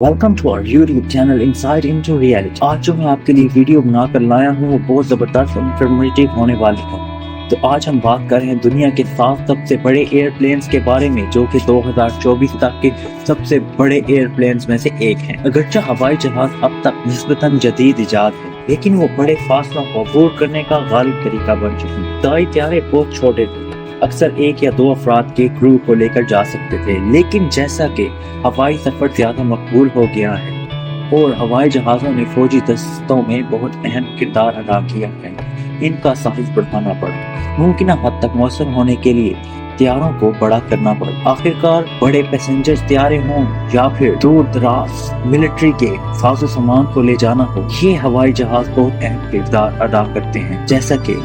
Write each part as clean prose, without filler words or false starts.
Welcome to our YouTube channel inside into reality. आज जो मैं आपके लिए वीडियो बनाकर लाया हूँ वो बहुत ज़बरदस्त और इंफॉर्मेटिव होने वाली है। तो आज हम बात कर रहे हैं दुनिया के 7 सबसे बड़े एयरप्लेन्स के बारे में, जो कि 2024 तक के सबसे बड़े एयरप्लेन्स में से एक हैं। अगरचे हवाई जहाज अब तक निस्बतन जदीद इजाद है, लेकिन वो बड़े फासलों को अबूर करने का गालिब तरीका बन चुके हैं। दाई त्यारे बहुत छोटे थे, अक्सर 1 या 2 अफराद के क्रू को लेकर जा सकते थे, लेकिन जैसा कि हवाई सफर ज्यादा मकबूल हो गया है और हवाई जहाजों ने फौजी दस्तों में बहुत अहम किरदार अदा किया है, इनका साइज बढ़ाना पड़ा। मुमकिन हद तक मौसर होने के लिए त्यारों को बड़ा करना पड़ा। आखिरकार बड़े पैसेंजर त्यारे हों या फिर दूर दराज मिलिट्री के साजो सामान को ले जाना हो, ये हवाई जहाज बहुत अहम किरदार अदा करते हैं। जैसा कि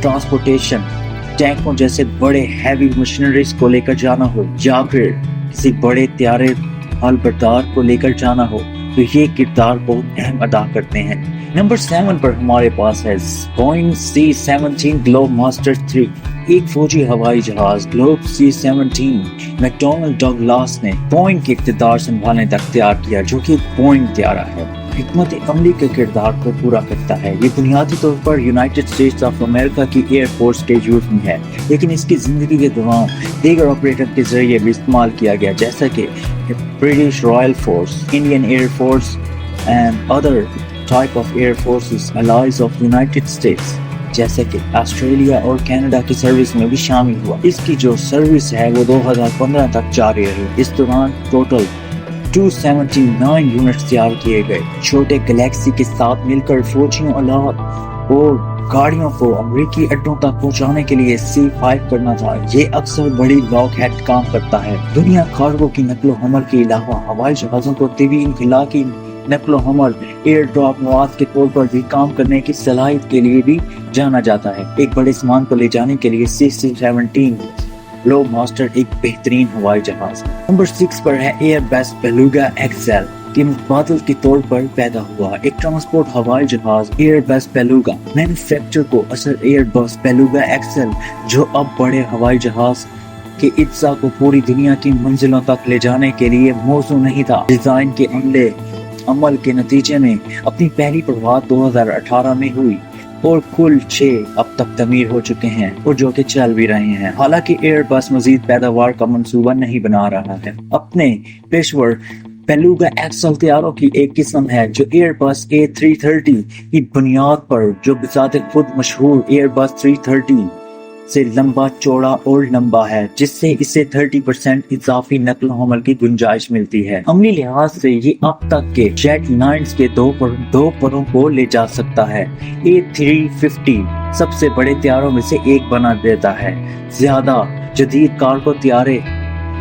ट्रांसपोर्टेशन, टैंकों जैसे बड़े हैवी मशीनरीज को लेकर जाना हो या फिर किसी बड़े त्यारे मालबरदार को लेकर जाना हो, तो ये किरदार बहुत अहम अदा करते हैं। नंबर 7 पर हमारे पास है बोइंग C-17 ग्लोबमास्टर 3। एक फौजी हवाई जहाज ग्लोब C-17 मैकडॉनल्ड डगलास ने बोइंग के इक़्तिदार संभालने तक तैयार किया, जो कि बोइंग त्यारा है। हिकमत अमली के किरदार को पूरा करता है। ये बुनियादी तौर पर यूनाइटेड स्टेट्स ऑफ अमेरिका की एयर फोर्स के यूज में है, लेकिन इसकी जिंदगी के दौरान दीगर ऑपरेटर के जरिए भी इस्तेमाल किया गया, जैसा कि British royal force, Indian air force and other type of air forces allies of United States, जैसे कि ऑस्ट्रेलिया और कनाडा की सर्विस में भी शामिल हुआ। इसकी जो सर्विस है वो 2015 तक जारी रही। इस दौरान टोटल 279 यूनिट्स तैयार किए गए। छोटे गैलेक्सी के साथ मिलकर फौजियों और गाड़ियों को अमेरिकी अड्डों तक पहुंचाने के लिए C-5 करना था। ये अक्सर बड़ी लॉकहेड काम करता है। दुनिया कार्गो की नकलो हमल के अलावा हवाई जहाजों को तवील इनखला की नकलो हमल, एयर ड्रॉप मवाद के तौर पर भी काम करने की सलाहियत के लिए भी जाना जाता है। एक बड़े सामान को ले जाने के लिए C-17 ग्लोबमास्टर एक बेहतरीन हवाई जहाज है। नंबर 6 पर है एयरबस बेलुगा XL के मुतबादिल के तौर पर पैदा हुआ एक ट्रांसपोर्ट हवाई जहाज एयरबस बेलुगा मैन्युफैक्चर को असर एयरबस बेलुगा XL, जो अब बड़े हवाई जहाज के इज्जा को पूरी दुनिया की मंजिलों तक ले जाने के लिए मौजू नहीं था। डिजाइन के अमल के नतीजे में अपनी पहली परवाज़ 2018 में हुई और कुल 6 अब तक तमीर हो चुके हैं और जो कि चल भी रहे हैं। हालांकि एयरबस मजीद पैदावार का मंसूबा नहीं बना रहा है। अपने पेशवर बेलुगा XL त्यारों की एक किस्म है जो एयरबस A330 की बुनियाद पर, जो बिजाते खुद मशहूर एयरबस 330 से लंबा, चौड़ा और लंबा है, जिससे इसे 30% इजाफी नकल हमल की गुंजाइश मिलती है। अमली लिहाज से ये अब तक के जेट लाइन्स के दो परों को ले जा सकता है। A350 सबसे बड़े त्यारों में से एक बना देता है। ज्यादा जदीद कार्गो त्यारे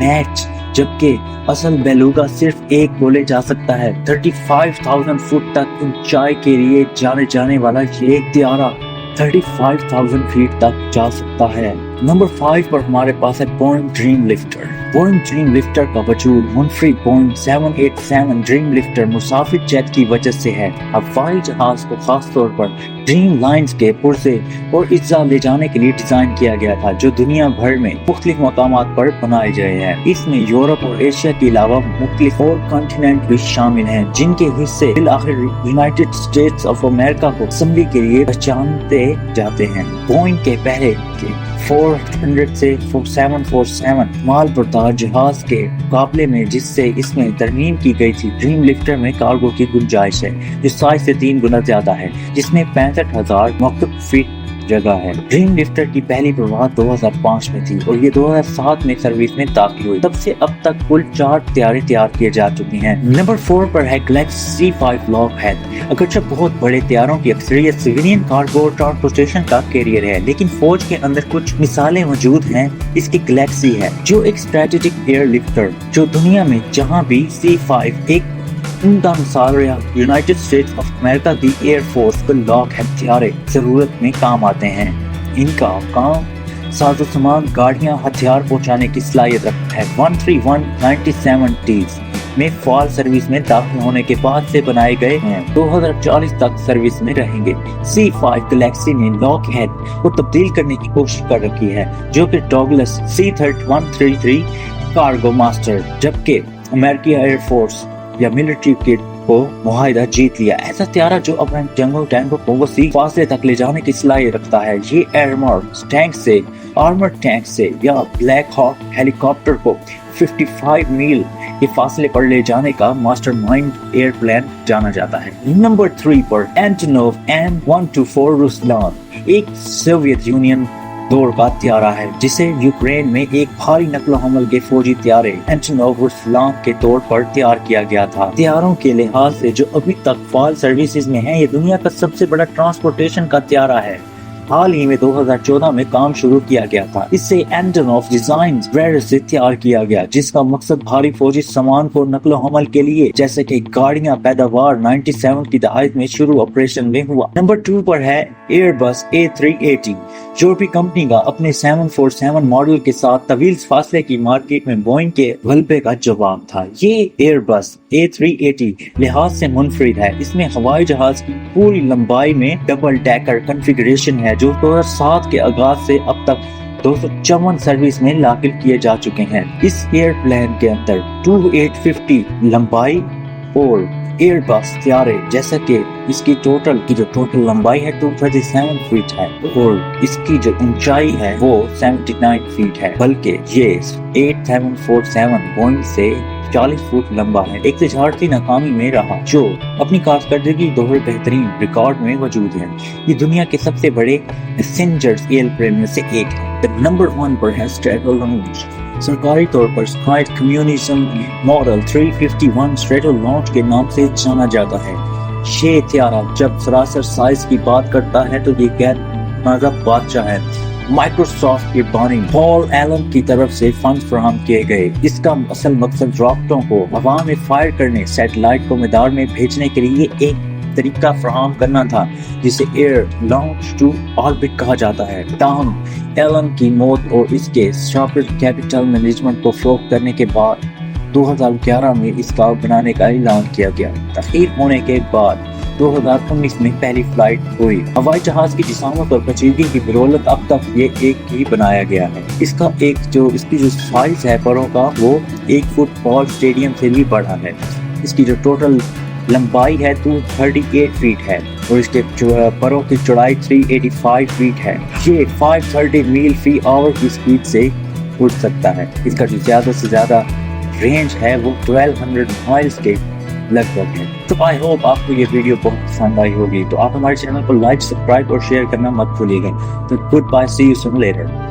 मैच, जबकि असल बेलुगा सिर्फ एक को ले जा सकता है। 35,000 फुट तक ऊंचाई के लिए जाने वाला ये त्यारा 35,000 फीट तक जा सकता है। नंबर 5 पर हमारे पास है Boeing dream lifter. Boeing dream lifter का वजूद मुनफरिद बोइंग 787 ड्रीम लिफ्टर मुसाफिर जेट की वजह से है। हवाई जहाज को खास तौर पर ड्रीम लाइन्स के पुरसे और इज्जा ले जाने के लिए डिजाइन किया गया था, जो दुनिया भर में मुख्तलिफ मकामात पर बनाए गए हैं। इसमें यूरोप और एशिया के अलावा मुख्तलिफ और कॉन्टिनेंट भी शामिल हैं, जिनके हिस्से आखिर यूनाइटेड स्टेट्स ऑफ अमेरिका को असेंबली के लिए पहचानते जाते हैं। बोइंग के पहले के 400 से 747 माल बरदार जहाज के मुकाबले में, जिससे इसमें तरमीम की गई थी, ड्रीम लिफ्टर में कार्गो की गुंजाइश है जो साइज से 3 गुना ज्यादा है, जिसमें 65,000 मौकूफ फीट जगह है। ड्रीम लिफ्टर की पहली परवाज़ 2005 में थी और ये 2007 में सर्विस में दाखिल हुई। तब से अब तक कुल 4 त्यारे तैयार किए जा चुके हैं। नंबर 4 पर है गैलेक्सी C-5 लॉकहेड। अगरचे बहुत बड़े त्यारों की अक्सरियत सिविलियन कार्गो और ट्रांसपोर्टेशन का कैरियर है, लेकिन फौज के अंदर कुछ मिसालें मौजूद हैं। इसकी गैलेक्सी है, जो एक स्ट्रेटेजिक एयर लिफ्टर, जो दुनिया में जहाँ भी C-5 एक उनका मिसाल यूनाइटेड स्टेट्स ऑफ अमेरिका की एयर फोर्स को लॉकहेड त्यारे जरूरत में काम आते हैं। इनका काम साजो सामान, गाड़ियां, हथियार पहुंचाने की सलाहियत रखता है। 131-97Ts में फॉल सर्विस में दाखिल होने के बाद से बनाए गए हैं। 2040 तक सर्विस में रहेंगे। C-5 गैलेक्सी ने लॉकहेड को तब्दील करने की कोशिश कर रखी है, जो कि डगलस C-133 कार्गो मास्टर, जबकि अमेरिकी एयर फोर्स या मिलिट्री किट को मुआहिदा जीत लिया। ऐसा त्यारा जो अपने जंगों टैंकों को वसी फासले तक ले जाने की सलाहियत रखता है। ये आर्मर टैंक से या ब्लैक हॉक हेलीकॉप्टर को 55 मील के फासले पर ले जाने का मास्टरमाइंड एयरप्लेन जाना जाता है। नंबर 3 पर एंटोनोव M124 रुसलान एक सोवियत यूनियन दौर का त्यारा है जिसे यूक्रेन में एक भारी नकलो हमल के फौजी त्यारे एंटोनोव रुसलान के तौर पर तैयार किया गया था। त्यारों के लिहाज से जो अभी तक फाल सर्विसेज में है, ये दुनिया का सबसे बड़ा ट्रांसपोर्टेशन का त्यारा है। हाल ही में 2014 में काम शुरू किया गया था। इससे एंटोनोव डिजाइन ब्रेड से तैयार किया गया, जिसका मकसद भारी फौजी सामान को नकलो हमल के लिए जैसे कि गाड़ियां पैदावार 97 की दहाई में शुरू ऑपरेशन में हुआ। नंबर 2 पर है एयरबस A380। यूरोपीय कंपनी का अपने 747 मॉडल के साथ तवील फासले की मार्केट में बोइंग के गलबे का जवाब था। ये एयरबस A380 लिहाज से मुनफरिद है। इसमें हवाई जहाज की पूरी लंबाई में डबल डेकर कॉन्फ़िगरेशन है जो 2007 के आगाज से अब तक 254 सर्विस में दाखिल किए जा चुके हैं। इस एयरप्लेन के अंदर 2850 लंबाई और एयरबस त्यारे जैसा कि इसकी टोटल लंबाई है 237 फीट है और इसकी जो ऊंचाई है वो 79 फीट है, बल्कि ये 8747 बोइंग से 40 फुट लंबा है। एक तजारती नाकामी में रहा जो अपनी कारकर्दगी दोहरे बेहतरीन रिकॉर्ड में मौजूद है। ये दुनिया के सबसे बड़े पैसेंजर्स एयरप्लेन में से एक है। नंबर 1 पर है स्ट्रेटोलॉन्च। सरकारी तौर पर स्काइट कम्युनिज्म मॉडल 351 स्ट्रेटोलॉन्च के नाम से जाना जाता है। ये त्यारा जब सरासर साइज की बात करता है तो ये गैर मजहब बादशाह है। माइक्रोसॉफ्ट के बानी पॉल एलन की तरफ से फंड फराहम किए गए। इसका असल मकसद रॉकेटों को हवा में फायर करने, सैटेलाइट को मैदान में भेजने के लिए एक तरीका फराहम करना था जिसे एयर लॉन्च टू ऑर्बिट कहा जाता है। ताहम एलन की मौत और इसके शार्पर कैपिटल मैनेजमेंट को फरोख्त करने के बाद 2011 में इसका बनाने का ऐलान किया गया। तखीर होने के बाद 2019 में पहली फ्लाइट हुई। हवाई जहाज की जिसामत और पेचीदगी की बदौलत अब तक ये एक ही बनाया गया है। इसकी जो साइज है परों का वो 1 फुट बॉल स्टेडियम से भी बड़ा है। इसकी जो टोटल लंबाई है 238 फीट है और इसके परों की चौड़ाई 385 फीट है। ये 530 मील फी आवर की स्पीड से उड़ सकता है। इसका जो ज्यादा से ज्यादा रेंज है वो 1200 माइल्स के लगभग है। तो आई होप आपको ये वीडियो बहुत पसंद आई होगी। तो आप हमारे चैनल को लाइक, सब्सक्राइब और शेयर करना मत भूलिएगा। तो good bye, see you soon letter.